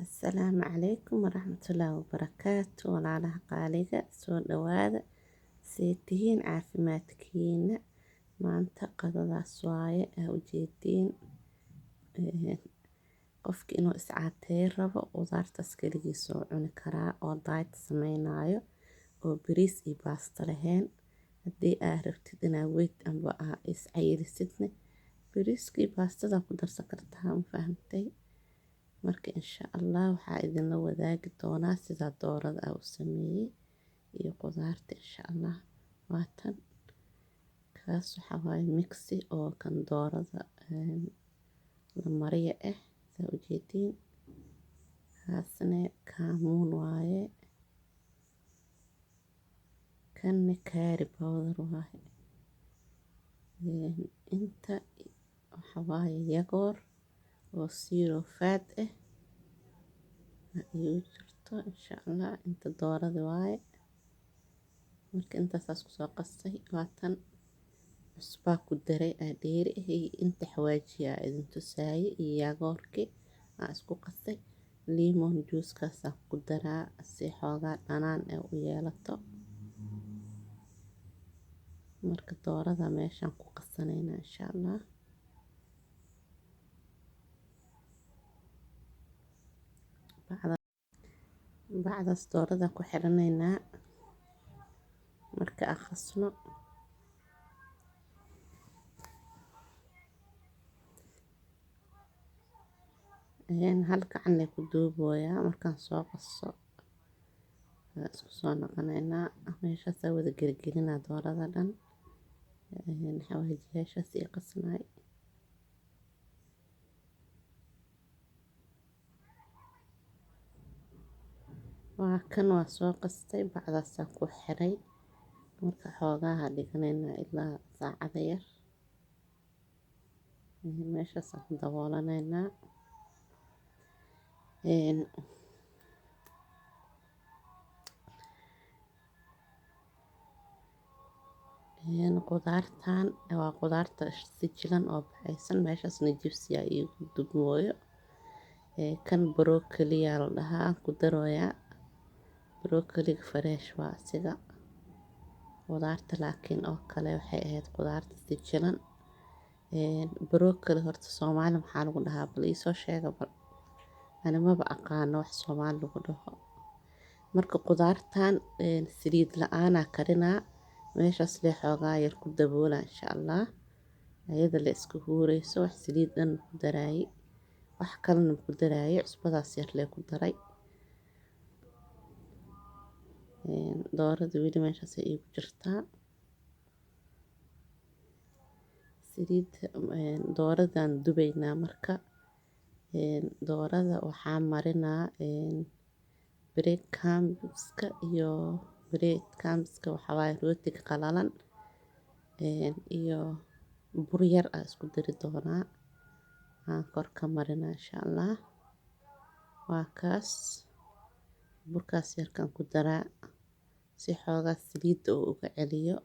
Asalaamu calaykum waraxmatullaahi wabarakaatu. Walaalaha qaaliga soo dhawaada, see tihiin caafimaadkiina. Maanta qadadaas waaye ujeediin. Qofki inuu iscaateey rabo qudaartaas keligiis soo cuni karaa oo diet sameynaayo oo bariis iyo baasta lahayn. Haddii aad rabtid inaad weight amba is cayilisidne bariiska iyo baastada ku darsan kartaa, ma fahamtay? Marka insha Allah waxaa idinla wadaagi doonaa sida doorada u sameeyay iyo qudaarta insha Allah. Waatan kaas waxaa waaye mixi oo kan doorada la mariyo saa ujeediin. Kaasne kaamuun waaye, kanne curry powder waaye, inta waxaa waaye yagoor oo zero fat igu jirto insha Allah. Inta doorada waaye, marka intaasaas ku soo qastay. Waatan cusbaa ku daray dheeri inta xawaajiya idin tusaaye iyo yagoorkii isku qastay. Lemon juice kaasa ku daraa si xoogaa dhanaan u yeelato. Marka doorada meeshaan ku qasanayna insha Allah. Bacdaas doorada ku xiranaynaa marka akhasno. Hal gacan ku duubooyaa markaan soo qaso. Isku soo noqonaynaa meeshaas wada gelgelinaa doorada dhan. Xawaajiyaashaas iyo qasnaay. Waa kan waa soo qastay bacdaasaan ku xiray. Marka xoogaa dhiganaynaa ilaa saacada yar. Meeshaas ku daboolanaynaa. Qudaartan waa qudaarta sijilan oo baxaysan. Meeshaasna jibsiya igu dubmooyo. Kan broccoli yaa la dhahaa ku darooyaa. Broccoli fresh waa asiga. Qudaarta laakiin oo kale waxay ahayd qudaarta sijilan. Broccoli horta Soomaali maxaa lagu dhahaa bal ii soo sheega bal. Ani maba aqaano wax Soomaali lagu dhaho. Marka qudaartan saliid la'aana karinaa. Meeshaas lee xoogaa yar ku daboola insha Allah. Ayada la isku huureyso wax saliid dhan ku daraayay. Wax kalena ku daraayay cusbadaas yar lee ku daray. Doorada weli meeshaas igu jirtaa. Saliid dooradan dubaynaa marka. Doorada waxaa marinaa bread crumbska iyo bread crumbska waxaa waaye rootiga qalalan iyo bur yar isku dari doonaa. Korka marinaa insha Allah. Waa kaas burkaas yarkan ku daraa si xoogaa saliida uga celiyo.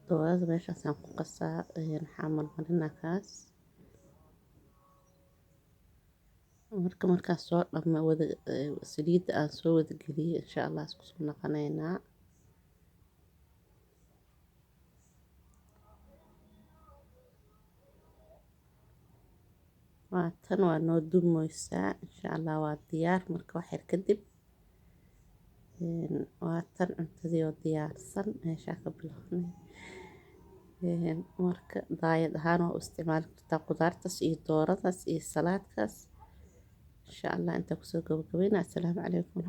Doorada meeshaasaan ku qasaa waxaa marmarinaa kaas. Markaan soo dhamma wada saliida aan soo wada geliyay insha Allah isku soo noqonaynaa. Waatan waa noo dubmoysaa insha Allah waa diyaar marka wax yar kadib. Waatan cuntadii oo diyaarsan meeshaa ka bilownay. Marka diet ahaan waa u isticmaali kartaa qudaartaas iyo dooradaas iyo salaadkaas. Insha Allah inta ku soo gabagabayna. Assalaamu calaykum.